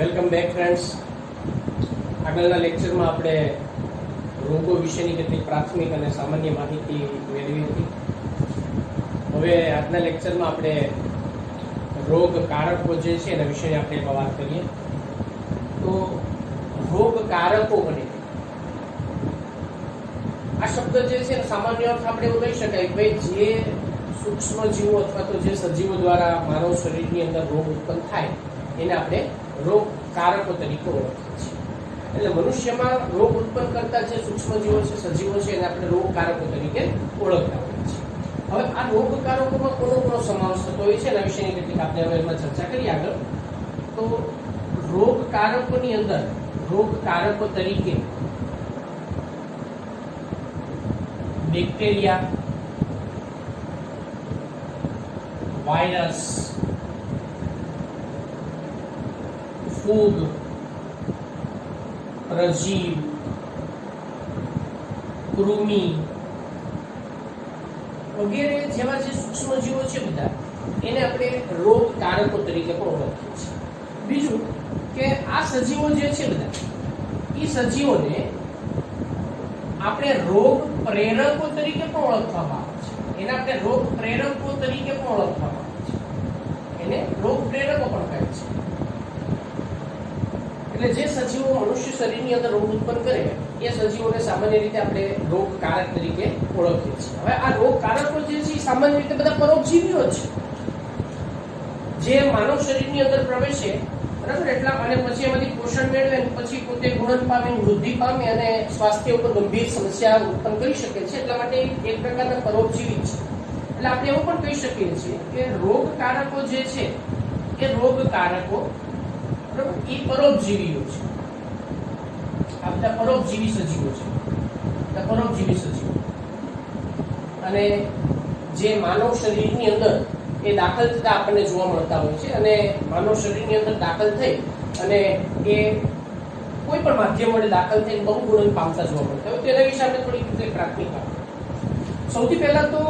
Welcome back friends. આગળના લેક્ચરમાં આપણે રોગો વિશેની કેટલીક પ્રાથમિક અને સામાન્ય માહિતી મેળવી હતી. હવે આજના લેક્ચરમાં આપણે રોગ કારકો જે છે એના વિશે આપણે વાત કરીએ. તો રોગ કારકો બને આ શબ્દ જે છે સામાન્ય અર્થ આપણે એવું કહી શકાય કે ભાઈ જે સૂક્ષ્મ જીવો અથવા તો જે સજીવો દ્વારા માનવ શરીરની અંદર રોગ ઉત્પન્ન થાય એને આપણે રોગ કારકો તરીકે ઓળખીએ છીએ. એટલે મનુષ્યમાં રોગ ઉત્પન્ન કરતા જે સૂક્ષ્મ જીવો છે, સજીવો છે, એને આપણે રોગ કારકો તરીકે ઓળખતા હોઈએ છીએ. હવે આ રોગ કારકોમાં કોનો સમાવેશ થતો હોય છે એના વિશેની કેટલીક આપણે હવે એમાં ચર્ચા કરીએ આગળ. તો રોગ કારકોની અંદર રોગ કારકો તરીકે બેક્ટેરિયા, વાયરસ, ફૂગ, પ્રજીવ, કૃમિ વગેરે જેવા જે સૂક્ષ્મ જીવો છે બધા એને આપણે રોગ કારકો તરીકે પણ ઓળખીએ છીએ. બીજું કે આ સજીવો જે છે બધા એ સજીવોને આપણે રોગ પ્રેરકો તરીકે પણ ઓળખવામાં આવે છે. એને આપણે રોગ પ્રેરકો તરીકે પણ ઓળખવામાં આવે છે. એને રોગ પ્રેરકો પણ કહે છે. એટલે જે સજીવો મનુષ્ય શરીરની અંદર રોગ ઉત્પન્ન કરે એ સજીવોને સામાન્ય રીતે આપણે રોગકારક તરીકે ઓળખીએ છીએ. હવે આ રોગકારકો જે છે સામાન્ય રીતે બધા પરોપજીવીઓ છે જે માનવ શરીરની અંદર પ્રવેશે, બરાબર, એટલા અને પછી એમાંથી પોષણ મેળવે પછી પોતે ગુણન પામે, વૃદ્ધિ પામે અને સ્વાસ્થ્ય ઉપર ગંભીર સમસ્યા ઉત્પન્ન કરી શકે છે. એટલા માટે એક પ્રકારના પરોપજીવી છે. એટલે આપણે એવું પણ કહી શકીએ છીએ કે રોગકારકો જે છે એ રોગકારકો એ પરોપજીવીઓ છે. આ બધા પરોપજીવી સજીવો છે. પરોપજીવી સજીવો અને જે માનવ શરીરની અંદર એ દાખલ થતા આપણને જોવા મળતા હોય છે અને માનવ શરીરની અંદર દાખલ થઈ અને એ કોઈ પણ માધ્યમ વડે દાખલ થઈ બહુ ગુણન પામતા જોવા મળતા હોય. તેના વિશે આપણે થોડી પ્રાથમિક વાત. સૌથી પહેલા તો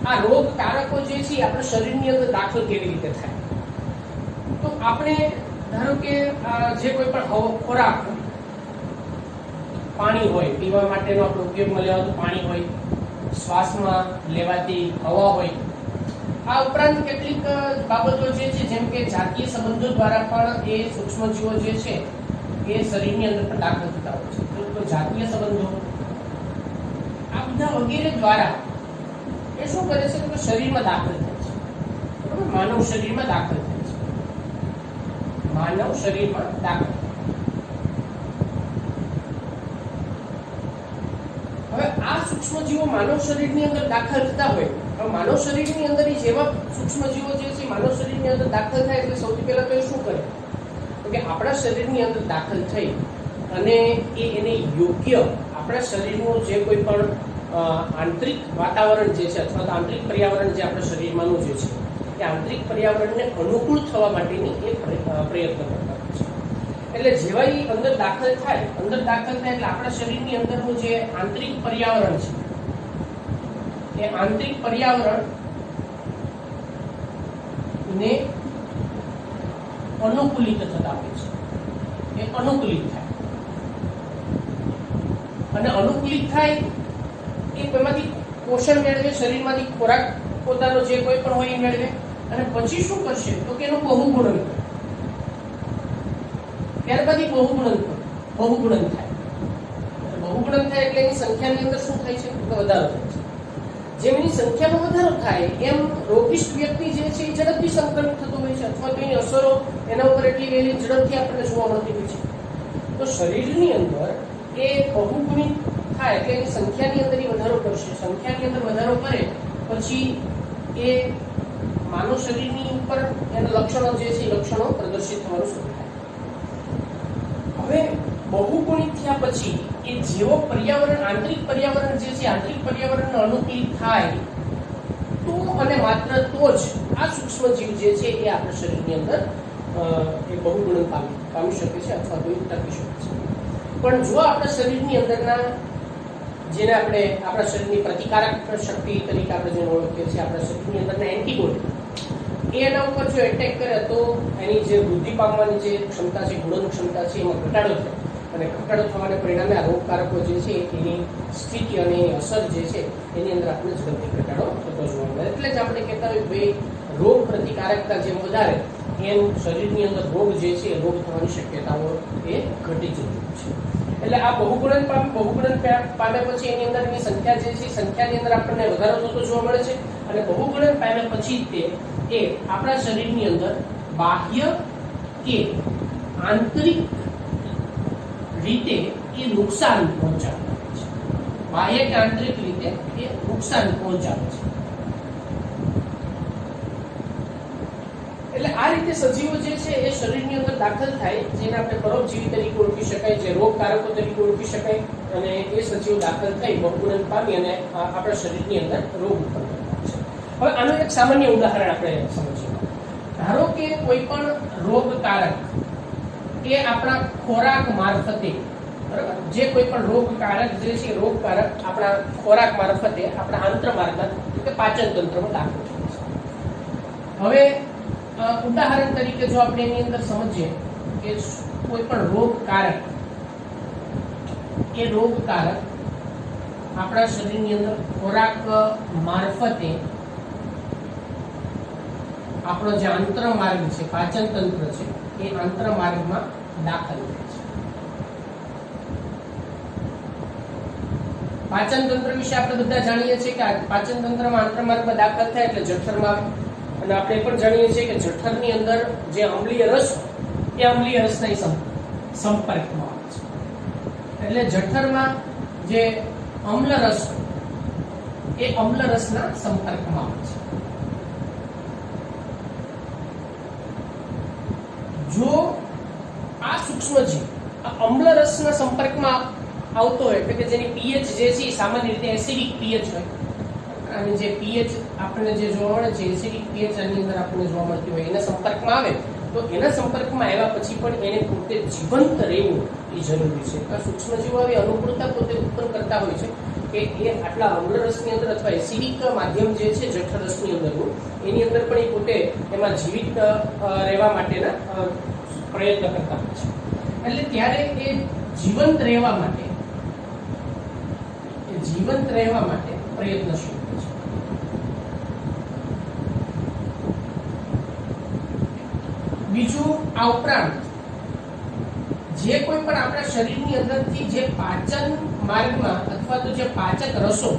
આ રોગકારકો જે છે આપણા શરીરની અંદર દાખલ કેવી રીતે થાય? તો આપણે ધારો કે જે કોઈ પણ ખોરાક, પાણી હોય, પીવા માટેનો આપણે ઉપયોગમાં લેવાતું પાણી હોય, શ્વાસમાં લેવાતી હવા હોય, આ ઉપરાંત કેટલીક બાબતો જે છે જેમ કે જાતીય સંબંધો દ્વારા પણ એ સૂક્ષ્મજીવો જે છે એ શરીરની અંદર પણ દાખલ થતા હોય છે. તો જાતીય સંબંધો આ બધા વગેરે દ્વારા એ શું કરે છે કે શરીરમાં દાખલ થાય છે. બરાબર, માનવ શરીરમાં દાખલ થાય છે. માનવ શરીરમાં દાખલ. હવે આ સૂક્ષ્મજીવો માનવ શરીરની અંદર દાખલ થતા હોય, માનવ શરીરની અંદર જેવા સૂક્ષ્મજીવો જે છે માનવ શરીરની અંદર દાખલ થાય એટલે સૌથી પહેલા તો એ શું કરે કે આપણા શરીરની અંદર દાખલ થઈ અને એને યોગ્ય આપણા શરીરનું જે કોઈ પણ આંતરિક વાતાવરણ જે છે અથવા તો આંતરિક પર્યાવરણ જે આપણા શરીરમાંનું જે છે એ આંતરિક પર્યાવરણને અનુકૂળ થવા માટેની એ પ્રયત્ન કરતા હોય છે. એટલે જેવા એ અંદર દાખલ થાય એટલે આપણા શરીરની અંદરનું જે આંતરિક પર્યાવરણ છે એ આંતરિક પર્યાવરણ ને અનુકૂલિત થતા હોય છે. એ અનુકૂલિત થાય અને અનુકૂલિત થાય એ કોઈમાંથી પોષણ મેળવે, શરીરમાંથી ખોરાક પોતાનો જે કોઈ પણ હોય એ મેળવે અને પછી શું કરશે તો કે એનું બહુગુણન કરે. ત્યારબાદ એ બહુગુણન થાય. બહુગુણન થાય એટલે એની સંખ્યાની અંદર શું થાય છે તો વધારો થાય છે. જેમ એની સંખ્યામાં વધારો થાય એમ રોગિષ્ટ વ્યક્તિ જે છે એ ઝડપથી સંક્રમિત થતો હોય છે અથવા તો એની અસરો એના ઉપર એટલી વહેલી ઝડપથી આપણને જોવા મળતી હોય છે. તો શરીરની અંદર એ બહુગુણિત થાય એટલે એની સંખ્યાની અંદર એ વધારો કરશે. સંખ્યાની અંદર વધારો કરે પછી એ માનવ શરીરની ઉપર એના લક્ષણો જે છે એ લક્ષણો પ્રદર્શિત થવાનું શરૂ થાય. હવે બહુગુણિત થયા પછી એ જેવો પર્યાવરણ, આંતરિક પર્યાવરણ જે છે આંતરિક પર્યાવરણને અનુકૂલિત થાય તો અને માત્ર તો જ આ સૂક્ષ્મ જીવ જે છે એ આપણા શરીરની અંદર એ બહુગુણન પામી શકે છે અથવા તો ટકી શકે છે. પણ જો આપણા શરીરની અંદરના જેને આપણે આપણા શરીરની પ્રતિકારક શક્તિ તરીકે આપણે જેને ઓળખીએ છીએ, આપણા શરીરની અંદરના એન્ટીબોડી એના ઉપર જો એટેક કરે તો એની જે વૃદ્ધિ પામવાની જે ક્ષમતા છે, ગુણોની ક્ષમતા છે, એમાં ઘટાડો થાય અને ઘટાડો થવાને પરિણામે આ રોગકારકો જે છે એની સ્થિતિ અને એની અસર જે છે એની અંદર આપણે ઝડપથી ઘટાડો થતો જોવા મળે. એટલે જ આપણે કહેતા હોય ભાઈ રોગ પ્રતિકારકતા જેમ વધારે એમ શરીરની અંદર રોગ જે છે એ રોગ થવાની શક્યતાઓ એ ઘટી જતી છે. એટલે આ બહુગુણન પામે પછી એની અંદર એની સંખ્યા જે છે સંખ્યાની અંદર આપણને વધારો થતો જોવા મળે છે અને બહુગુણન પામે પછી તે એ આપણા શરીરની અંદર બાહ્ય કે આંતરિક રીતે એ નુકસાન પહોંચાડે છે. બાહ્ય કે આંતરિક રીતે એ નુકસાન પહોંચાડે છે. એટલે આ રીતે સજીવો જે છે એ શરીરની અંદર દાખલ થાય, જેને આપણે પરોપજીવી તરીકે ઓળખી શકાય, જે રોગકારકો તરીકે ઓળખી શકાય, અને એ સજીવો દાખલ થઈ બહુગુણન પામી અને આપણા શરીરની અંદર રોગ ઉત્પન્ન કરતા છે. હવે આનું એક સામાન્ય ઉદાહરણ આપણે સમજીએ. ધારો કે કોઈ પણ રોગકારક એ આપણા ખોરાક મારફતે, બરાબર, જે કોઈ પણ રોગકારક જે છે રોગકારક આપણા ખોરાક મારફતે આપણા આંતરમાર્ગમાં એટલે પાચન તંત્રમાં દાખલ થાય છે. હવે ઉદાહરણ તરીકે જો આપણે એની અંદર સમજીએ કે કોઈ પણ રોગકારક આપણા શરીરની અંદર ખોરાક મારફતે આપણો જે આંતરમાર્ગ છે, પાચન તંત્ર છે, એ આંતરમાર્ગમાં દાખલ થાય છે. પાચન તંત્ર વિશે આપણે બધા જાણીએ છીએ કે પાચન તંત્રમાં આંતરમાર્ગમાં દાખલ થાય એટલે જઠરમાં, અને આપણે પણ જાણીએ છીએ કે જઠરની અંદર જે અમ્લીય રસ એ અમ્લીય રસના સંપર્કમાં આવે છે. એટલે જઠરમાં જે અમ્લ રસ એ અમ્લ રસના સંપર્કમાં આવે છે. જો આ સૂક્ષ્મજીવ આ અમ્લ રસના સંપર્કમાં આવતો હોય એટલે કે જેની પીએચ જે છે સામાન્ય રીતે એસિડિક પીએચ હોય, અને જે પીએચ આપણને જે જોવા મળે છે એસિડિક પીએચ આની અંદર આપણને જોવા મળતી હોય, એના સંપર્કમાં આવે તો એના સંપર્કમાં આવ્યા પછી પણ એને પોતે જીવંત રહેવું એ જરૂરી છે. આ સૂક્ષ્મજીવો આવી અનુકૂળતા પોતે ઉત્પન્ન કરતા હોય છે કે એ આટલા અમ્લ રસની અંદર અથવા એસિડિક માધ્યમ જે છે જઠરરસની અંદરનું એની અંદર પણ એ પોતે એમાં જીવિત રહેવા માટેના પ્રયત્ન કરતા હોય છે. એટલે ત્યારે એ જીવંત રહેવા માટે પ્રયત્નશીલ હોય છે. બીજું, આ ઉપરાંત જે કોઈ પણ આપણા શરીરની અંદરથી જે પાચન માર્ગમાં અથવા તો જે પાચક રસો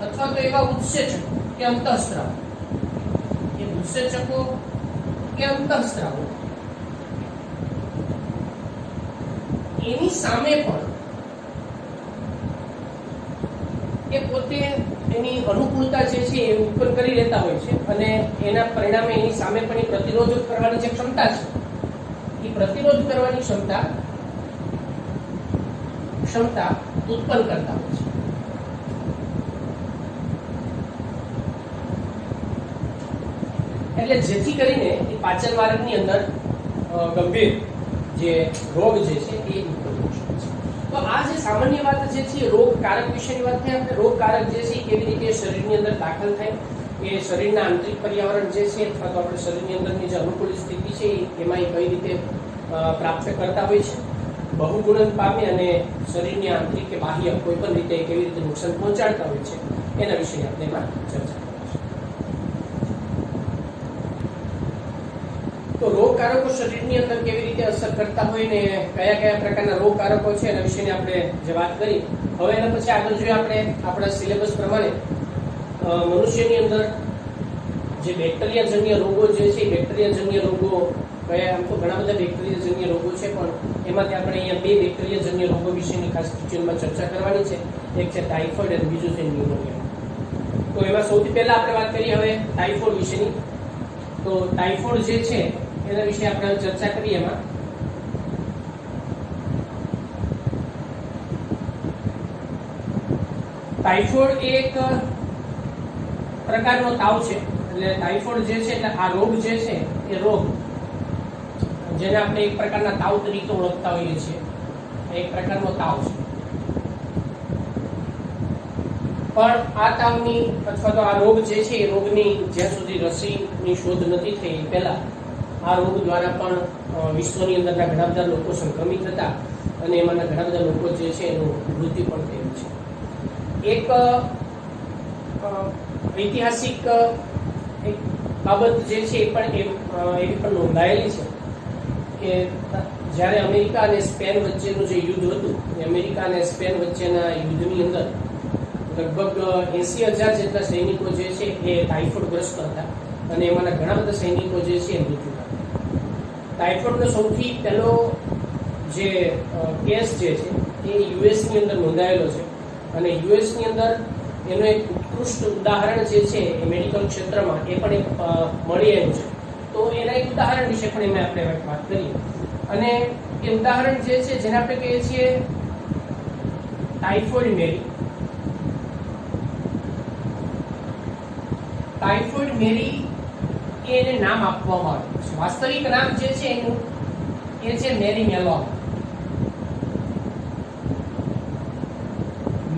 અથવા તો એવા ઉત્સેચકો કે અંતઃસ્ત્રાવ, એની સામે પણ એ પોતે એની અનુકૂળતા જે છે એ ઉત્પન્ન કરી લેતા હોય છે, અને એના પરિણામે એની સામે પણ એ પ્રતિરોધ કરવાની જે ક્ષમતા છે એ પ્રતિરોધ કરવાની ક્ષમતા ઉત્પન્ન કરતા હોય છે. એટલે જેથી કરીને એ પાચન માર્ગની અંદર ગંભીર જે રોગ જે છે એ ઉત્પન્ન થઈ શકે છે. તો આ જે સામાન્ય વાત જે છે રોગકારક વિશેની વાત થઈ. આપણે રોગકારક જે છે કેવી રીતે શરીરની અંદર દાખલ થાય, એ શરીરના આંતરિક પર્યાવરણ જે છે અથવા તો આપણે શરીરની અંદરની જે અનુકૂળ સ્થિતિ છે એમાં એ કઈ રીતે પ્રાપ્ત કરતા હોય છે, બહુગુણન પામે અને શરીરની આંતરિક કે બાહ્ય કોઈ પણ રીતે કેવી રીતે નુકસાન પહોંચાડતા હોય છે એના વિશે આપણે એમાં ચર્ચા. તો રોગકારકો શરીરની અંદર કેવી રીતે અસર કરતા હોય ને કયા કયા પ્રકારના રોગકારકો છે એના વિશેની આપણે જે વાત કરી. હવે એના પછી આગળ જોઈએ આપણે આપણા સિલેબસ પ્રમાણે મનુષ્યની અંદર જે બેક્ટેરિયાજન્ય રોગો જે છે બેક્ટેરિયાજન્ય રોગો કયા, આમ તો ઘણા બધા બેક્ટેરિયાજન્ય રોગો છે પણ એમાંથી આપણે અહીંયા 2 બેક્ટેરિયાજન્ય રોગો વિશેની ખાસ ડિટેલમાં ચર્ચા કરવાની છે. એક છે ટાઇફોઇડ અને બીજું છે ન્યુમોનિયા. તો એમાં સૌથી પહેલા આપણે વાત કરીએ હવે ટાઇફોઇડ વિશેની. તો ટાઇફોઇડ જે છે એના વિશે આપણે ચર્ચા કરીએ. એમાં ટાઇફોઇડ એક પ્રકારનો તાવ છે. એટલે ટાઇફોઇડ જે છે એટલે આ રોગ જે છે એ રોગ જેને આપણે એક પ્રકારના તાવ તરીકે ઓળખતા હોઈએ છીએ, એક પ્રકારનો તાવ છે. પણ આ તાવની અથવા તો આ રોગ જે છે એ રોગની જ્યાં સુધી રસીની શોધ નથી થઈ પહેલા આ રોગ દ્વારા પણ વિશ્વની અંદરના ઘણા બધા લોકો સંક્રમિત હતા અને એમાંના ઘણા બધા લોકો જે છે એનું મૃત્યુ પણ થયું છે. એક ઐતિહાસિક એક બાબત જે છે એ પણ એવી પણ નોંધાયેલી છે કે જ્યારે અમેરિકા અને સ્પેન વચ્ચેનું જે યુદ્ધ હતું એ અમેરિકા અને સ્પેન વચ્ચેના યુદ્ધની અંદર લગભગ 80,000 જેટલા સૈનિકો જે છે એ ટાઇફોઇડગ્રસ્ત હતા અને એમાંના ઘણા બધા સૈનિકો જે છે એ મૃત્યુ પામ્યા. ટાઇફોઇડનો સૌથી પહેલો જે કેસ જે છે એ યુએસની અંદર નોંધાયેલો છે અને યુએસની અંદર એનું એક ઉત્કૃષ્ટ ઉદાહરણ જે છે એ મેડિકલ ક્ષેત્રમાં એ પણ એક મળી આવ્યું છે. તો એના એક ઉદાહરણ વિશે પણ એમાં આપણે વાત કરીએ અને એ ઉદાહરણ જે છે જેને આપણે કહીએ છીએ ટાઇફોઇડ મેરી. ટાઇફોઇડ મેરી એને નામ આપવામાં આવ્યું છે. વાસ્તવિક નામ જે છે એનું એ છે મેરી મેલોન.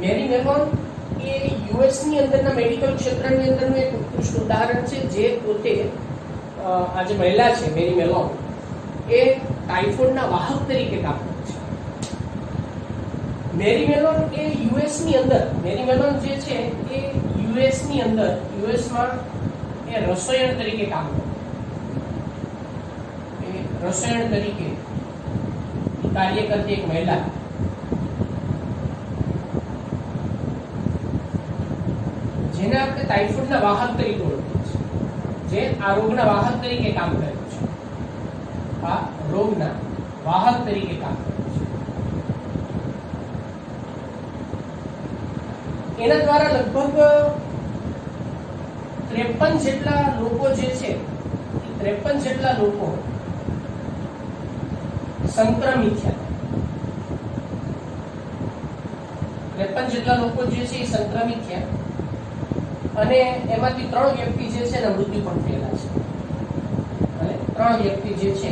મેરી મેલોન એ યુએસ ની અંદરના મેડિકલ ક્ષેત્રની અંદરનું એક ઉત્કૃષ્ટ ઉદાહરણ છે જે પોતે આ જે મહિલા છે મેરી મેલોન એ ટાઇફોઇડના વાહક તરીકે કામ કરે છે. મેરી મેલોન એ યુએસ ની અંદર મેરી મેલોન જે છે એ યુએસ ની અંદર યુએસમાં એ રસાયણ તરીકે કામ કરે છે. એ રસાયણ તરીકે કાર્ય કરતી એક મહિલા જેને આપણે ટાઇફોઇડના વાહક તરીકે ઓળખીએ છીએ, જે આ રોગના વાહક તરીકે કામ કરે છે. આ રોગના વાહક તરીકે કામ કરે છે. એના દ્વારા લગભગ 53 જેટલા લોકો જે છે 53 જેટલા લોકો સંક્રમિત થયા. 53 જેટલા લોકો જે છે એ સંક્રમિત થયા અને એમાંથી 3 વ્યક્તિ જે છે એના મૃત્યુ પણ થયેલા છે. અને 3 વ્યક્તિ જે છે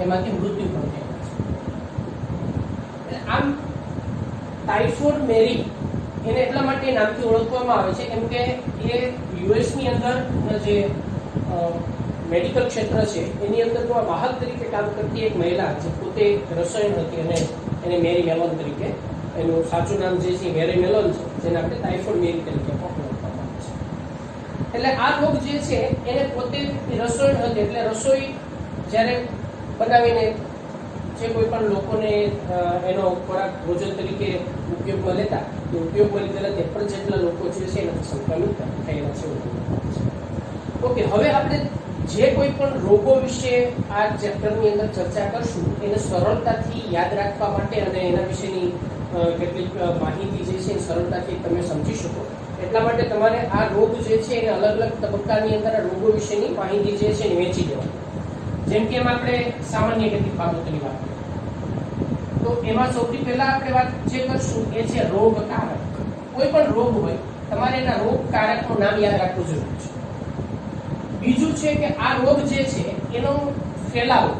એમાંથી મૃત્યુ પણ થયેલા છે. આમ ટાઇફોઇડ મેરી એને એટલા માટે નામથી ઓળખવામાં આવે છે કેમ કે એ યુએસ ની અંદર જે મેડિકલ ક્ષેત્ર છે એની અંદર તો આ વાહક તરીકે કામ કરતી એક મહિલા જે પોતે રસાયણ હતી અને એને મેરી મેલોન તરીકે એનું સાચું નામ જે છે મેરી મેલોન છે, જેને આપણે ટાઇફોઇડ મેરી તરીકે ઓળખવામાં આવે છે. એટલે આ રોગ જે છે એને પોતે રસોઈ હતી એટલે રસોઈ જ્યારે બનાવીને જે કોઈ પણ લોકોને એનો ખોરાક ભોજન તરીકે ઉપયોગમાં લેતા એ ઉપયોગમાં લીધેલા 53 જેટલા લોકો જે છે એનાથી સંક્રમિત થયેલા છે. ઓકે, હવે આપણે જે કોઈ પણ રોગો વિશે આ ચેપ્ટરની અંદર ચર્ચા કરશું એને સરળતાથી યાદ રાખવા માટે અને એના વિશેની કેટલીક માહિતી જે છે એ સરળતાથી તમે સમજી શકો એટલા માટે તમારે આ રોગ જે છે એને અલગ અલગ તબક્કાની અંદર આ રોગો વિશેની માહિતી જે છે એ વહેંચી દેવાની. જેમ કે એમાં આપણે સામાન્ય કેટલીક બાબતોની વાત કરીએ તો એમાં સૌથી પહેલા આપણે વાત જે કરશું એ છે રોગકારક. કોઈ પણ રોગ હોય તમારે એના રોગકારકનું નામ યાદ રાખવું જરૂરી છે. બીજું છે કે આ રોગ જે છે એનો ફેલાવો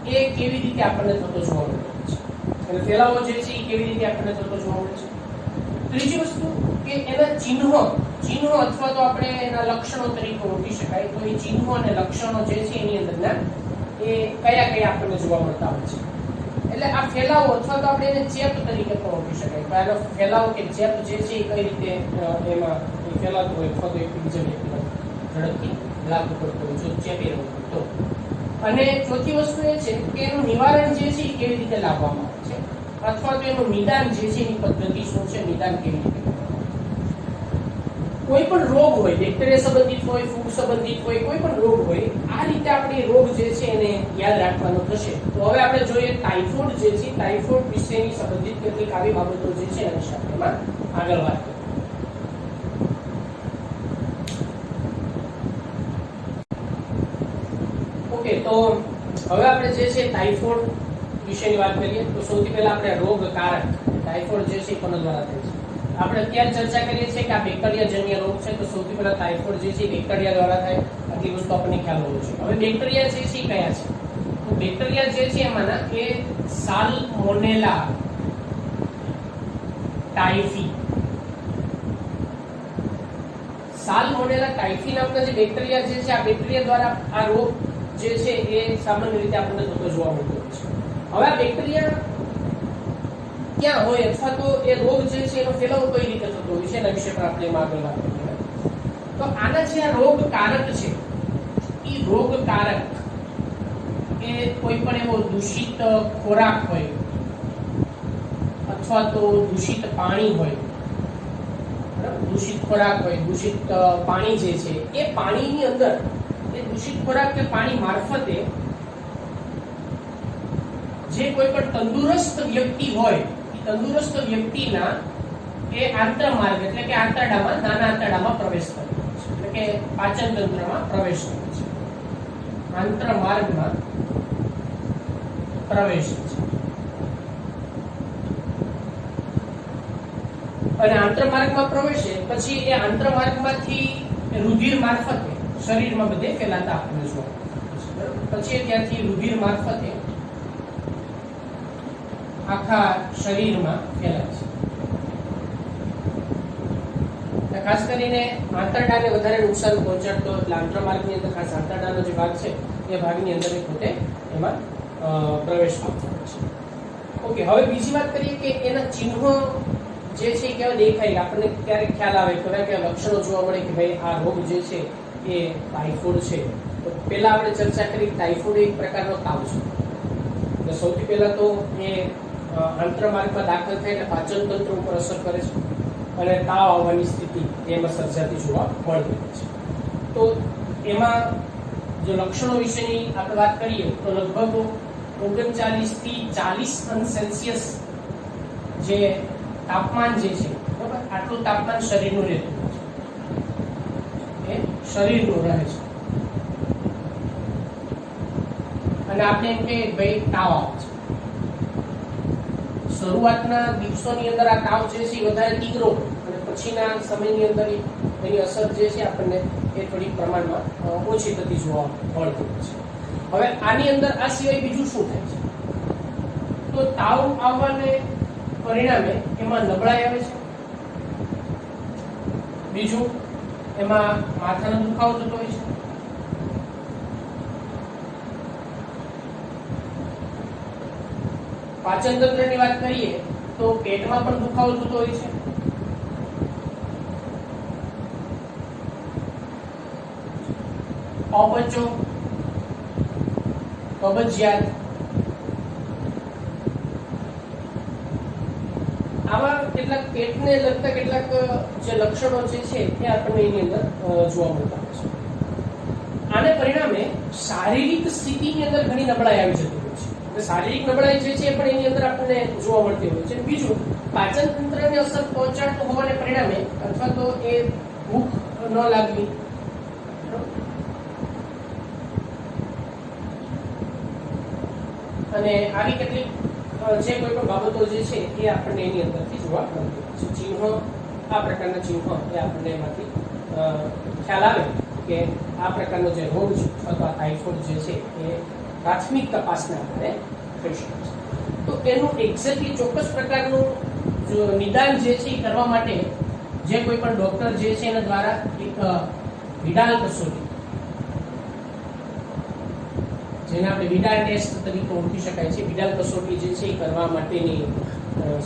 એ કેવી રીતે આપણને થતો જોવા મળે છે, એટલે ફેલાવો જે છે એ કેવી રીતે આપણને થતો જોવા મળે છે. ત્રીજી વસ્તુ કે એના ચિહ્નો અથવા તો આપણે એના લક્ષણો તરીકે ઓળખી શકાય તો એ ચિહ્નો અને લક્ષણો જે છે એની અંદરના એ કયા કયા આપણને જોવા મળતા હોય છે. એટલે આ ફેલાવો અથવા તો આપણે એને ચેપ તરીકે પણ ઓળખી શકાય. આનો ફેલાવો કે ચેપ જે છે એ કઈ રીતે એમાં ફેલાતો હોય અથવા તો એક બીજા વ્યક્તિને ઝડપથી લાગુ પડતો હોય જો ચેપી રોગ તો. અને ચોથી વસ્તુ એ છે કે એનું નિવારણ જે છે એ કેવી રીતે લાવવામાં આવે છે અથવા તો એનું નિદાન જે છે એની પદ્ધતિ શું છે, નિદાન કેવી રીતે. કોઈ પણ રોગ હોય, બેક્ટેરિયા સંબંધિત હોય, ફૂગ સંબંધિત હોય, કોઈ પણ રોગ હોય, આ રીતે આપણે રોગ જે છે એને યાદ રાખવાનો થશે. તો હવે આપણે જોઈએ ટાઇફોઇડ જે છે ટાઇફોઇડ વિશેની સંબંધિત કેટલીક આવી બાબતો જે છે એના વિશે આપણે આગળ વાત કરીએ. ઓકે, તો હવે આપણે જે છે ટાઇફોઇડ વિશેની વાત કરીએ તો સૌથી પહેલા આપણે રોગકારક ટાઇફોઇડ જે છે કોના દ્વારા થાય છે. આપણે અત્યારે ચર્ચા કરીએ છીએ કે આ બેક્ટેરિયાજન્ય રોગ છે તો સૌથી પહેલા ટાઇફોઇડ જે છે બેક્ટેરિયા દ્વારા થાય. આટલી વસ્તુ આપણને ખ્યાલ હોવો જોઈએ. હવે બેક્ટેરિયા જે છે કયા છે તો બેક્ટેરિયા જે છે એમાંના કે સાલ્મોનેલા ટાઇફી સાલ્મોનેલા ટાઇફી નામના જે બેક્ટેરિયા જે છે આ બેક્ટેરિયા દ્વારા આ રોગ જે છે એ સામાન્ય રીતે આપણને થતો જોવા મળતો હોય છે. હવે આ બેક્ટેરિયા ક્યાં હોય અથવા તો એ રોગ જે છે એનો ફેલાવો કઈ રીતે થતો હોય છે એના વિશે પણ આપણે એમાં આગળ વાત કરીએ. તો આના જે આ રોગકારક છે એ રોગકારક એ કોઈ પણ એવો દૂષિત ખોરાક હોય અથવા તો દૂષિત પાણી હોય, દૂષિત ખોરાક હોય, દૂષિત પાણી જે છે એ પાણીની અંદર એ દૂષિત ખોરાક કે પાણી મારફતે જે કોઈ પણ તંદુરસ્ત વ્યક્તિ હોય એ તંદુરસ્ત વ્યક્તિના એ આંતરમાર્ગ એટલે કે આંતરડામાં, નાના આંતરડામાં પ્રવેશ કરે છે, એટલે કે પાચન તંત્રમાં પ્રવેશ કરે છે, આંતરમાર્ગમાં પ્રવેશ છે. અને આંતરમાર્ગમાં પ્રવેશે પછી એ આંતરમાર્ગમાંથી રુધિર મારફતે શરીરમાં બધે ફેલાતા આપણને જોવા મળે છે. પછી ત્યાંથી રુધિર મારફતે આખા શરીરમાં ફેલાય છે. ખાસ કરીને આંતરડાને વધારે નુકસાન પહોંચાડતો એટલે આંતરમાર્ગની અંદર ખાસ આંતરડાનો જે ભાગ છે એ ભાગની અંદર પોતે એમાં પ્રવેશ પામતો હોય છે. ઓકે, હવે બીજી વાત કરીએ કે એના ચિહ્નો જે છે એ કેવા દેખાય, આપણને ક્યારેક ખ્યાલ આવે કેવા કેવા લક્ષણો જોવા મળે કે ભાઈ આ રોગ જે છે એ ટાઇફોઇડ છે. તો પહેલા આપણે ચર્ચા કરી ટાઇફોઇડ એક પ્રકારનો તાવ છે. તો સૌથી પહેલા તો એ આંતરમાર્ગમાં દાખલ થાય એટલે પાચન તંત્ર ઉપર અસર કરે છે અને તાવ આવવાની સ્થિતિ એમાં સર્જાતી જોવા મળતી હોય છે. તો એમાં જો લક્ષણો વિશેની આપણે વાત કરીએ તો લગભગ 39 થી 40 અંશ સેલ્સિયસ જે તાપમાન જે છે બરાબર, આટલું તાપમાન શરીરનું રહેતું હોય છે, એ શરીરનું રહે છે. અને આપણે એમ કે ભાઈ તાવ આવે છે. શરૂઆતના દિવસોની અંદર આ તાવ જે છે એ વધારે તીવ્ર અને પછીના સમયની અંદર એની અસર જે છે આપણને એ થોડી પ્રમાણમાં ઓછી થતી જોવા મળતી હોય છે. હવે આની અંદર આ સિવાય બીજું શું થાય છે? તો તાવ આવવાને પરિણામે એમાં નબળાઈ આવે છે. બીજું એમાં માથાનો દુખાવો થતો હોય છે. પાચન તંત્રની વાત કરીએ તો પેટમાં પણ દુખાવો થતો હોય છે. અપચો, કબજિયાત, આવા કેટલાક પેટને લગતા કેટલાક જે લક્ષણો જે છે એ આપણને એની અંદર જોવા મળતા હોય છે. આને પરિણામે શારીરિક સ્થિતિની અંદર ઘણી નબળાઈ આવી જતી હોય છે. શારીરિક નબળાઈ જે છે એ પણ એની અંદર આપણને જોવા મળતી હોય છે. બીજું, પાચન તંત્રને અસર પહોંચાડતું હોવાને પરિણામે અથવા તો એ ભૂખ ન લાગવી, અને આવી કેટલીક જે કોઈ પણ બાબતો જે છે એ આપણને એની અંદરથી જોવા મળતી હોય છે. ચિહ્નો, આ પ્રકારના ચિહ્નો એ આપણને એમાંથી ખ્યાલ આવે કે આ પ્રકારનો જે રોગ છે અથવા ટાઇફોઇડ જે છે એ પ્રાથમિક તપાસના આધારે થઈ શકે છે. તો એનું એક્ઝેક્ટલી ચોક્કસ પ્રકારનું જો નિદાન જે છે એ કરવા માટે જે કોઈ પણ ડોક્ટર જે છે એના દ્વારા એક વિડાલ કસોટી, જેને આપણે વિડાલ ટેસ્ટ તરીકે ઓળખી શકાય છે, વિડાલ કસોટી જે છે એ કરવા માટેની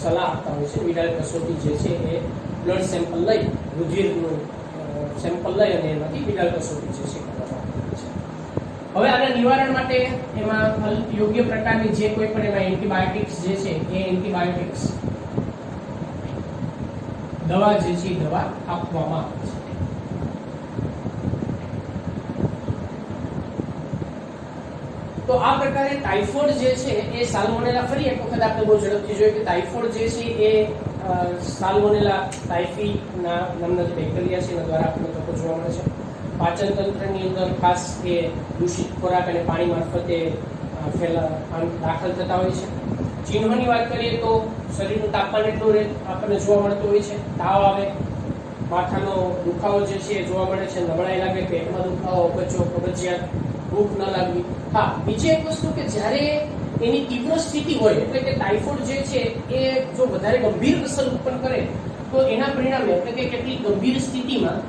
સલાહ આપતા હોય છે. વિડાલ કસોટી જે છે એ બ્લડ સેમ્પલ લઈ, રુધિરનું સેમ્પલ લઈ અને એમાંથી વિડાલ કસોટી જે છે કરવામાં આવે છે. હવે આના નિવારણ માટે એમાં યોગ્ય પ્રકારની જે કોઈ પણ એમાં એન્ટીબાયોટિક્સ જે છે એ એન્ટીબાયોટિક્સ દવા જે છે એ દવા આપવામાં આવે છે. તો આ પ્રકારે ટાઇફોઇડ જે છે એ સાલ્મોનેલા, ફરી એક વખત આપણે બહુ ઝડપથી જોઈએ કે ટાઇફોઇડ જે છે એ સાલ્મોનેલા ટાઇફી નામના જે બેક્ટેરિયા છે એના દ્વારા આપણને થતો જોવા મળે છે. પાચન તંત્રની અંદર ખાસ એ દૂષિત ખોરાક અને પાણી મારફતે દાખલ થતા હોય છે. ચિહ્નોની વાત કરીએ તો શરીરનું તાપમાન એટલું આપણને જોવા મળતું હોય છે. તાવ આવે, માથાનો દુખાવો જે છે એ જોવા મળે છે, નબળાઈ લાગે, પેટમાં દુખાવો, અપચો, કબજિયાત, ભૂખ ન લાગવી. હા, બીજી એક વસ્તુ કે જ્યારે એની તીવ્ર સ્થિતિ હોય એટલે કે ટાઇફોઇડ જે છે એ જો વધારે ગંભીર અસર ઉત્પન્ન કરે તો એના પરિણામે એટલે કે કેટલી ગંભીર સ્થિતિમાં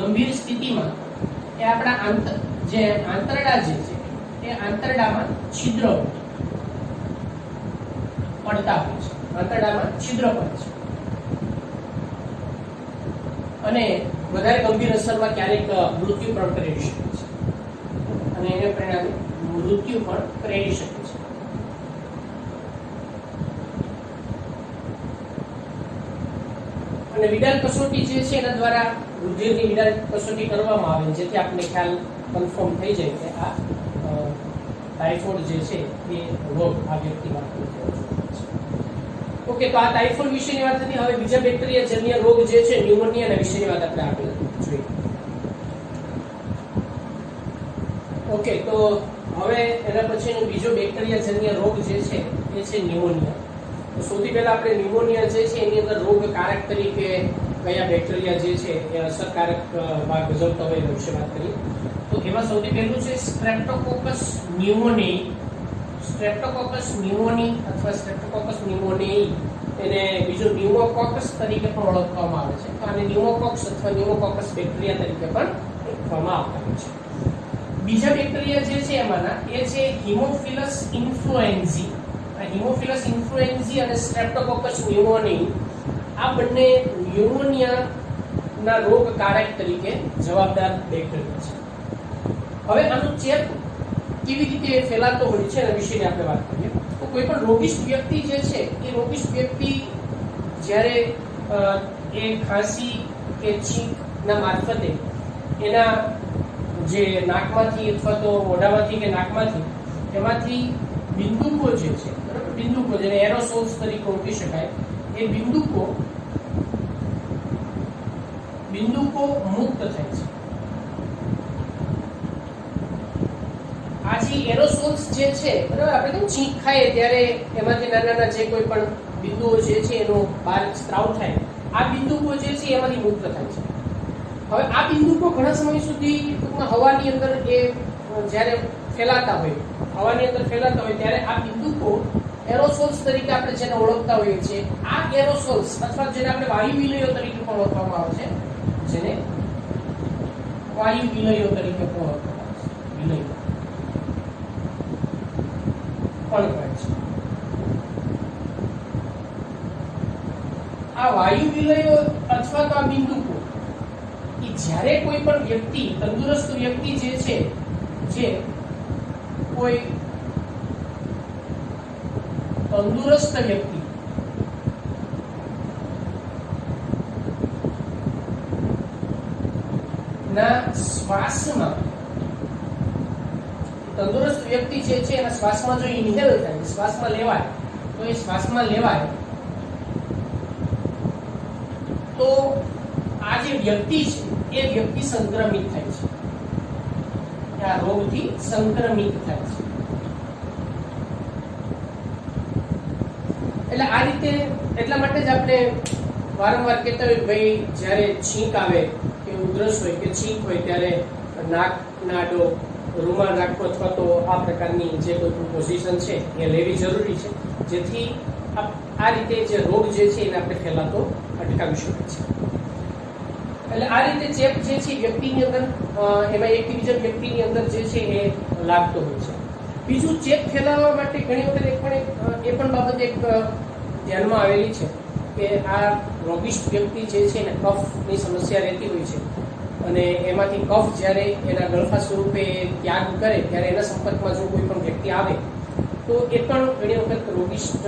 ગંભીર સ્થિતિમાં એ આપણા આંતરડા જે છે એ આંતરડામાં છિદ્ર પડતા હોય છે, આંતરડામાં છિદ્ર પડે છે અને વધારે ગંભીર અસરમાં ક્યારેક મૃત્યુ પણ પ્રેરી શકે છે અને એને પરિણામે મૃત્યુ પણ પ્રેરી શકે છે. અને વિડાલ કસોટી જે છે એના દ્વારા રુધિરની વિડાલ કસોટી કરવામાં આવે જેથી આપણને ખ્યાલ કન્ફર્મ થઈ જાય કે આ ટાઇફોઇડ જે છે એ રોગ આ વ્યક્તિમાં થયો છે. ઓકે, તો આ ટાઇફોઇડ વિશેની વાત હતી. હવે બીજા બેક્ટેરિયાજન્ય રોગ જે છે ન્યુમોનિયાના વિશેની વાત આપણે આગળ જોઈએ. ઓકે, તો હવે એના પછીનો બીજો બેક્ટેરિયાજન્ય રોગ જે છે એ છે ન્યુમોનિયા. તો સૌથી પહેલા આપણે ન્યુમોનિયા જે છે એની અંદર રોગકારક તરીકે કયા બેક્ટેરિયા જે છે એ અસરકારક ભાગ ભજવતા હોય એના વિશે વાત કરીએ. તો એમાં સૌથી પહેલું છે સ્ટ્રેપ્ટોકોકસ ન્યુમોનિયાઈ. સ્ટ્રેપ્ટોકોકસ ન્યુમોની અથવા સ્ટ્રેપ્ટોકોકસ ન્યુમોનિયાઈ એને બીજું ન્યુમોકોકસ તરીકે પણ ઓળખવામાં આવે છે. તો આને ન્યુમોકોક્સ અથવા ન્યુમોકોકસ બેક્ટેરિયા તરીકે પણ ઓળખવામાં આવતા હોય છે. બીજા બેક્ટેરિયા જે છે એમાંના એ છે હિમોફિલસ ઇન્ફ્લુએન્ઝી. આ હિમોફિલસ ઇન્ફ્લુએન્ઝી અને સ્ટ્રેપ્ટોકોકસ ન્યુમોનિયાઈ આ બંને ન્યુમોનિયાના રોગકારક તરીકે જવાબદાર બેક્ટેરિયા છે. હવે આનો ચેપ કેવી રીતે ફેલાતો હોય છે એના વિશેની આપણે વાત કરીએ. તો કોઈ પણ રોગિષ્ઠ વ્યક્તિ જે છે એ રોગિષ્ઠ વ્યક્તિ જ્યારે એ ખાંસી કે છીંકના મારફતે એના જે નાકમાંથી અથવા તો મોઢામાંથી કે નાકમાંથી એમાંથી બિંદુકો જે છે બરાબર, બિંદુકો જેને એરોસોલ્સ તરીકે ઓળખી શકાય, એ બિંદુકો મુક્ત થાય છે. આ જે એરોસોલ્સ જે છે બરાબર, આપણે કેમ છીંક ખાઈએ ત્યારે એમાંથી નાના જે કોઈ પણ બિંદુઓ જે છે એનો બહાર સ્ત્રાવ થાય, આ બિંદુકો જે છે એમાંથી મુક્ત થાય છે. હવે આ બિંદુકો ઘણા સમય સુધી ટૂંકમાં હવાની અંદર એ જ્યારે ફેલાતા હોય ત્યારે આ બિંદુકો એરોસોલ્સ તરીકે આપણે જેને ઓળખતા હોઈએ છીએ, આ એરોસોલ્સ અથવા જેને આપણે વાયુ વિલયો તરીકે પણ ઓળખવામાં આવે છે, જેને વાયુ વિલયો તરીકે પણ ઓળખવામાં આવે છે, વિલયો પણ કહે છે. આ વાયુ વિલયો અથવા તો આ બિંદુકો એ જ્યારે કોઈ પણ વ્યક્તિ, તંદુરસ્ત વ્યક્તિ જે છે, જે કોઈ તંદુરસ્ત વ્યક્તિ ના શ્વાસમાં, તંદુરસ્ત વ્યક્તિ જે છે એના શ્વાસમાં જો ઇન્હેલ થાય, શ્વાસમાં લેવાય, તો એ શ્વાસમાં લેવાય તો આ જે વ્યક્તિ છે એ વ્યક્તિ સંક્રમિત થાય છે, આ રોગથી સંક્રમિત થાય છે. એટલે આ રીતે, એટલા માટે જ આપણે વારંવાર કહેતા હોય ભાઈ જ્યારે છીંક આવે કે ઉધરસ હોય કે છીંક હોય ત્યારે નાકના આડો રૂમાલ રાખવો અથવા તો આ પ્રકારની જે કોઈ પણ પોઝિશન છે એ લેવી જરૂરી છે, જેથી આ રીતે જે રોગ જે છે એને આપણે ફેલાતો અટકાવી શકીએ છીએ. એટલે આ રીતે ચેપ જે છે વ્યક્તિની અંદર, એમાં એકથી બીજા વ્યક્તિની અંદર જે છે એ લાગતો હોય છે. બીજું, ચેપ ફેલાવવા માટે ઘણી વખત એ પણ બાબત એક ધ્યાનમાં આવેલી છે કે આ રોગિષ્ઠ વ્યક્તિ જે છે એને કફની સમસ્યા રહેતી હોય છે અને એમાંથી કફ જ્યારે એના ગળફા સ્વરૂપે ત્યાગ કરે ત્યારે એના સંપર્કમાં જો કોઈ પણ વ્યક્તિ આવે તો એ પણ ઘણી વખત રોગિષ્ઠ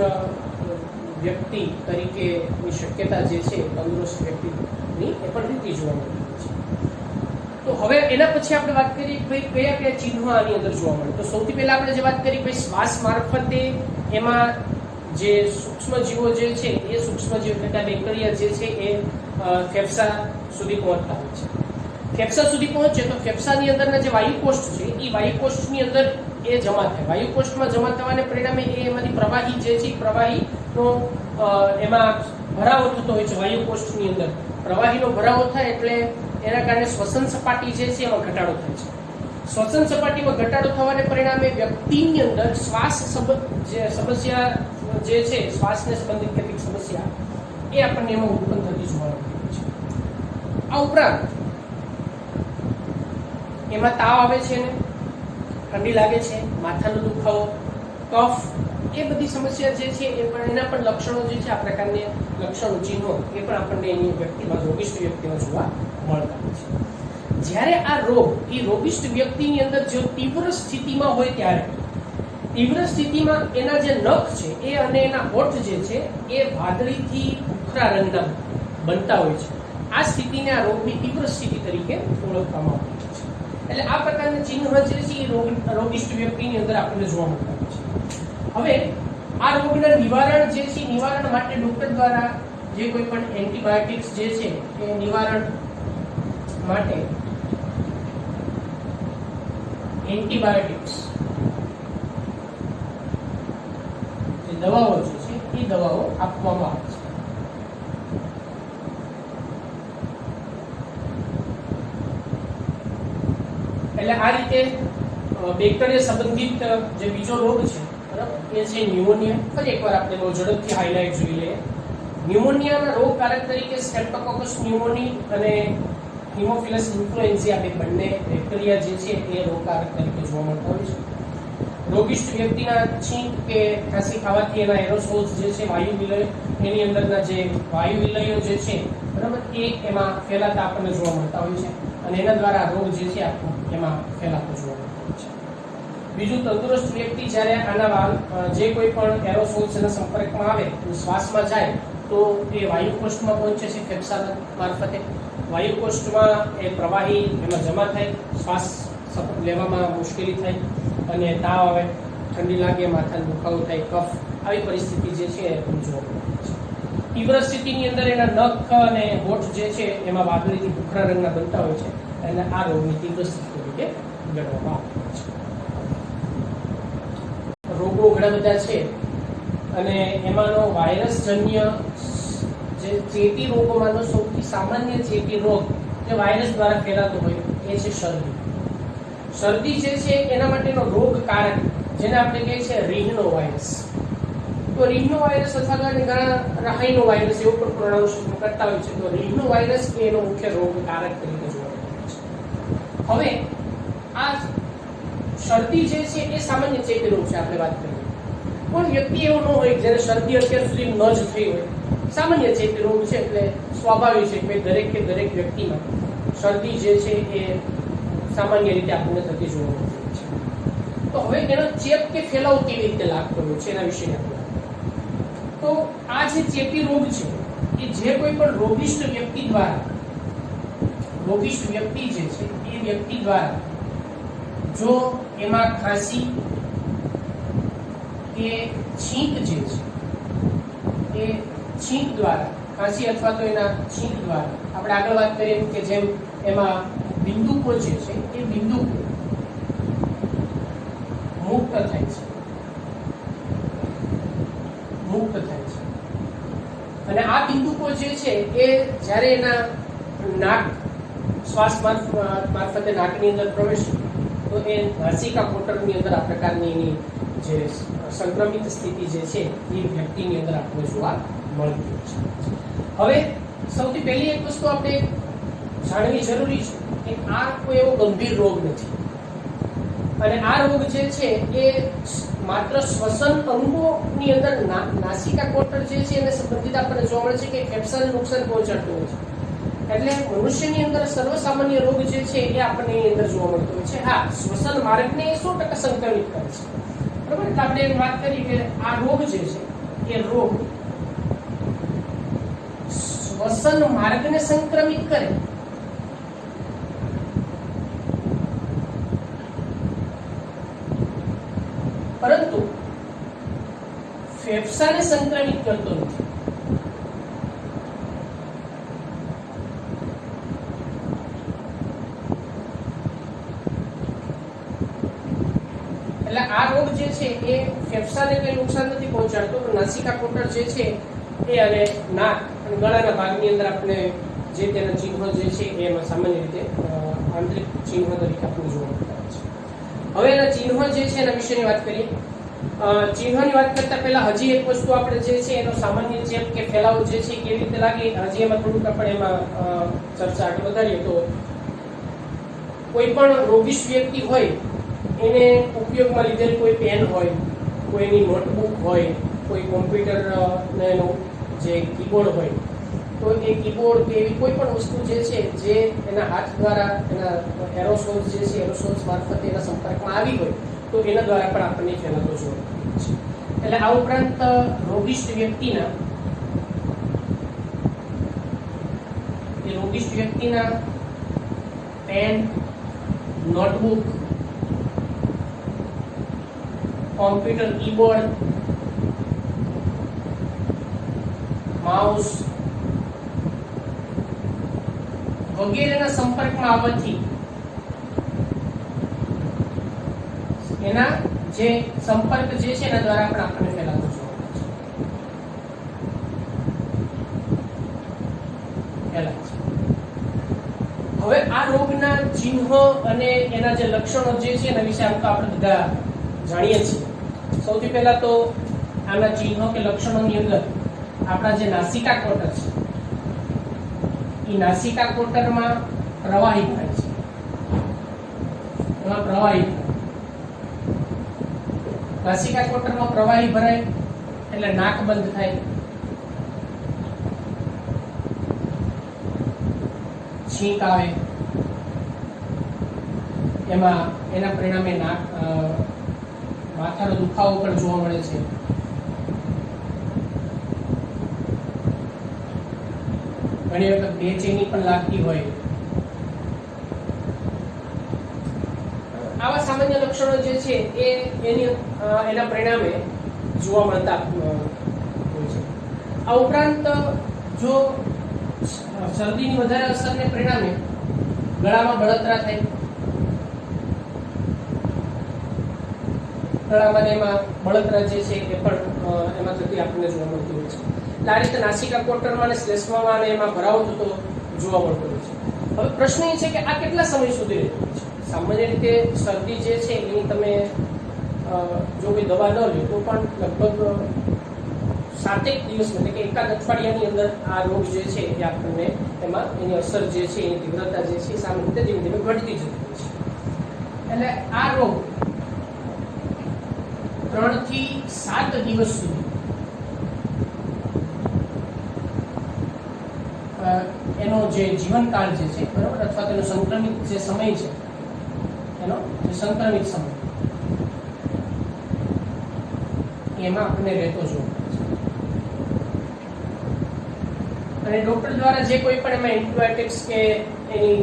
વ્યક્તિ તરીકેની શક્યતા જે છે તંદુરસ્ત વ્યક્તિની એ પણ રીતે જોવા મળતી છે. તો હવે એના પછી આપણે વાત કરીએ કે ભાઈ કયા કયા ચિહ્નો આની અંદર જોવા મળે. તો સૌથી પહેલા આપણે જે વાત કરી ભાઈ શ્વાસ મારફતે એમાં જે સૂક્ષ્મજીવો જે છે એ સૂક્ષ્મજીવો એટલે બેક્ટેરિયા જે છે એ ફેફસા સુધી પહોંચતા હોય છે. ફેફસા સુધી પહોંચે તો ફેફસાની અંદરના જે વાયુકોષ્ઠ છે એ વાયુકોષ્ઠની અંદર એ જમા થાય. વાયુકોષ્ઠમાં જમા થવાને પરિણામે એમાંથી પ્રવાહી જે છે પ્રવાહીનો એમાં ભરાવો થતો હોય છે. વાયુકોષ્ઠની અંદર પ્રવાહીનો ભરાવો થાય એટલે એના કારણે શ્વસન સપાટી જે છે એમાં ઘટાડો થાય છે. શ્વસન સપાટીમાં ઘટાડો થવાને પરિણામે વ્યક્તિની અંદર શ્વાસ સમસ્યા જે છે, શ્વાસને સંબંધિત કેટલીક સમસ્યા એ આપણને એમાં ઉત્પન્ન થતી જોવા મળતી હોય છે. આ ઉપરાંત એમાં તાવ આવે છે ને, ઠંડી લાગે છે, માથાનો દુખાવો, કફ, એ બધી સમસ્યા જે છે એ પણ એના પણ લક્ષણો જે છે આ પ્રકારની લક્ષણો ચિહ્નો એ પણ આપણને એની વ્યક્તિમાં રોગિષ્ઠ વ્યક્તિમાં જોવા મળતા હોય છે. જ્યારે આ રોગ એ રોગિષ્ઠ વ્યક્તિની અંદર જો તીવ્ર સ્થિતિમાં હોય ત્યારે તીવ્ર સ્થિતિમાં એના જે નખ છે એ અને એના હોઠ જે છે એ વાદળીથી ભૂખરા રંગના બનતા હોય છે. આ સ્થિતિને આ રોગની તીવ્ર સ્થિતિ તરીકે ઓળખવામાં આવે છે. એટલે આ પ્રકારના ચિહ્ન જે છે એ રોગિષ્ઠ વ્યક્તિની અંદર આપણને જોવા મળતા હોય છે. હવે આ રોગના નિવારણ જે છે નિવારણ માટે ડોક્ટર દ્વારા જે કોઈ પણ એન્ટીબાયોટિક્સ જે છે એ નિવારણ માટે એન્ટીબાયોટિક્સ જે દવાઓ જે છે એ દવાઓ આપવામાં આવે છે. એટલે આ રીતે બેક્ટેરિયા સંબંધિત જે બીજો રોગ છે બરાબર એ છે ન્યુમોનિયા. ફરી એકવાર આપણે બહુ ઝડપથી હાઇલાઇટ જોઈ લઈએ. ન્યુમોનિયાના રોગકારક તરીકે સ્ટ્રેપ્ટોકોકસ ન્યુમોની અને હિમોફિલસ ઇન્ફ્લુએન્ઝા આ બે બંને બેક્ટેરિયા જે છે એ રોગકારક તરીકે જોવા મળતા હોય છે. રોગિષ્ઠ વ્યક્તિના છીંક કે ખાંસી ખાવાથી એના એરોસોલ્સ જે છે વાયુ વિલય એની અંદરના જે વાયુ વિલયો જે છે બરાબર એ એમાં ફેલાતા આપણને જોવા મળતા હોય છે અને એના દ્વારા રોગ જે છે આપણો એમાં ફેલાતો જોવા મળતો હોય છે. બીજું, તંદુરસ્ત વ્યક્તિ જ્યારે આના જે કોઈ પણ એરોસોલ્સ એના સંપર્કમાં આવે શ્વાસમાં જાય તો એ વાયુકોષ્ઠમાં પહોંચે છે ફેફસા મારફતે. વાયુકોષ્ઠમાં એ પ્રવાહી એમાં જમા થાય, શ્વાસ લેવામાં મુશ્કેલી થાય અને તાવ આવે, ઠંડી લાગે, માથાનો દુખાવો થાય, કફ, આવી પરિસ્થિતિ જે છે એ જોવા મળે છે. તીવ્ર સ્થિતિની અંદર એના નખ અને હોઠ જે છે એમાં વાદળીથી ભૂખરા રંગના બનતા હોય છે અને આ રોગની તીવ્ર સ્થિતિ તરીકે ગણવામાં આવે છે. રોગો ઘણા બધા છે અને એમાંનો વાયરસજન્ય જે ચેપી રોગોમાંનો સૌથી સામાન્ય ચેપી રોગ જે વાયરસ દ્વારા ફેલાતો હોય એ છે શરદી. શરદી જે છે એના માટેનો રોગકારક જેને આપણે કહીએ છીએ રીહનો વાયરસ. તો રીહનો વાયરસ અથવા તો ઘણા રાહાઈનો વાયરસ એવું પણ પ્રોનાઉન્સિએશન કરતા હોય છે. તો રીહનો વાયરસ એ એનો મુખ્ય રોગકારક તરીકે જોવા મળે છે. હવે આ શરદી જે છે એ સામાન્ય ચેપી રોગ છે આપણે વાત કરીએ. પણ વ્યક્તિ એવો ન હોય જેને શરદી અત્યાર સુધી ન જ થઈ હોય. સામાન્ય ચેપી રોગ છે એટલે સ્વાભાવિક છે કે દરેક વ્યક્તિમાં શરદી જે છે એ સામાન્ય રીતે આપણને થતી જોવા મળતી હોય છે. તો હવે એનો ચેપ કે ફેલાવ કેવી રીતે લાગતો હોય છે એના વિશે તો આ જે ચેપી રોગ છે એ જે કોઈ પણ રોગિષ્ઠ વ્યક્તિ જે છે એ વ્યક્તિ દ્વારા જો એમાં ખાંસી કે છીંક જે છે એ છીંક દ્વારા ખાંસી અથવા તો એના છીંક દ્વારા આપણે આગળ વાત કરીએ કે જેમ એમાં બિંદુકો જે છે એ બિંદુકો મુક્ત થાય છે અને આ બિંદુકો જે છે એ જ્યારે એના નાક શ્વાસ મારફતે નાકની અંદર પ્રવેશે તો એ નાસિકા કોટરની અંદર આ પ્રકારની એની જે સંક્રમિત સ્થિતિ જે છે એ વ્યક્તિની અંદર આપણે જોવા મળતી છે. હવે સૌથી પહેલી એક વસ્તુ આપણે જાણવી જરૂરી છે કે આ કોઈ એવો ગંભીર રોગ નથી અને આ રોગ જે છે એ માત્ર શ્વસન અંગોની અંદર નાસિકા કોટર જે છે એને સંબંધિત આપણને જોવા મળે છે કે ફેફસાને નુકસાન પહોંચાડતું હોય છે. એટલે મનુષ્યની અંદર સર્વસામાન્ય રોગ જે છે એ આપણને એની અંદર જોવા મળતો હોય છે. હા, શ્વસન માર્ગને 100% સંક્રમિત કરે છે બરાબર. એટલે આપણે એમ વાત કરી કે આ રોગ જે છે એ રોગ શ્વસન માર્ગને સંક્રમિત કરે પરંતુ ફેફસાને સંક્રમિત કરતો નથી. એટલે આ રોગ જે છે એ ફેફસાને કઈ નુકસાન નથી પહોંચાડતો. નાસિકા કોટર જે છે એ અને નાક અને ગળાના ભાગની અંદર આપણે જે તેના ચિહ્નો જે છે એમાં સામાન્ય રીતે આંતરિક ચિહ્નો તરીકે આપણે જોવા મળતા હોય છે. હવે એના ચિહ્નો જે છે એના વિશેની વાત કરીએ. ચિહ્નોની વાત કરતા પહેલા હજી એક વસ્તુ આપણે જે છે એનો સામાન્ય ચેપ કે ફેલાવો જે છે કેવી રીતે લાગે હજી એમાં થોડુંક આપણે એમાં ચર્ચા આગળ વધારીએ તો કોઈ પણ રોગિષ્ટ વ્યક્તિ હોય એને ઉપયોગમાં લીધેલ કોઈ પેન હોય, કોઈની નોટબુક હોય, કોઈ કોમ્પ્યુટરનો જે કીબોર્ડ હોય, તો એ કીબોર્ડ કે એવી કોઈ પણ વસ્તુ જે છે જે એના હાથ દ્વારા એના એરોસોલ્સ જે છે એરોસોલ્સ મારફતે એના સંપર્કમાં આવી હોય તો એના દ્વારા પણ આપણને ફેલાતો જોવા મળે છે. એટલે આ ઉપરાંત રોગિષ્ટ વ્યક્તિના pen, notebook, computer keyboard, mouse વગેરેના સંપર્કમાં આવવાથી એના જે સંપર્ક જે છે એના દ્વારા પણ આપણને ફેલાતો જોવા મળે છે. હવે આ રોગના ચિહ્નો અને એના જે લક્ષણો જે છે એના વિશે આમ તો આપણે બધા જાણીએ છીએ. સૌથી પહેલા તો આના ચિહ્નો કે લક્ષણોની અંદર આપણા જે નાસિકા કોટર છે એ નાસિકા કોટરમાં પ્રવાહી થાય છે. એમાં પ્રવાહી નાસિકા કોટરમાં પ્રવાહી ભરાય એટલે નાક બંધ થાય, છીંક આવે, એમાં એના પરિણામે માથાનો દુખાવો પણ જોવા મળે છે. ઘણી વખત બેચેની પણ લાગતી હોય. આવા સામાન્ય લક્ષણો જે છે એ એના પરિણામે જોવા મળતા હોય છે. આ ઉપરાંત જો શરદીની વધારે અસરને પરિણામે ગળામાં બળતરા થાય, ગળામાં એમાં બળતરા જે છે એ પણ એમાં થતી આપણને જોવા મળતી હોય છે. આ રીતે નાસિકા કોટરમાં અને શ્લેષ્મામાં અને એમાં ભરાવો થતો જોવા મળતો હોય છે. હવે પ્રશ્ન એ છે કે આ કેટલા સમય સુધી રહેતો હોય છે? સામાન્ય રીતે શરદી જે છે એની તમે જો કોઈ દવા ન લો તો પણ લગભગ 7 દિવસ એટલે કે એકાદ અઠવાડિયાની અંદર આ રોગ જે છે એ આપણને એમાં એની અસર જે છે એની તીવ્રતા જે છે સામાન્ય રીતે ધીમે ધીમે ઘટતી જતી હોય છે. એટલે આ રોગ 3 થી 7 દિવસ સુધી એનો જે જીવનકાળ જે છે બરાબર, અથવા તેનો સંક્રમિત જે સમય છે એનો જે સંક્રમિત સમય એમાં આપણને રહેતો જોવા મળે છે. અને ડોક્ટર દ્વારા જે કોઈ પણ એમાં એન્ટીબાયોટિક્સ કે એની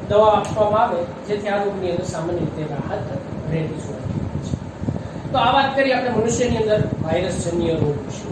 દવા આપવામાં આવે જેથી આ રોગની અંદર સામાન્ય રીતે રાહત રહેતી જોવા મળે છે. તો આ વાત કરી આપણે મનુષ્યની અંદર વાયરસજન્ય રોગ વિશે.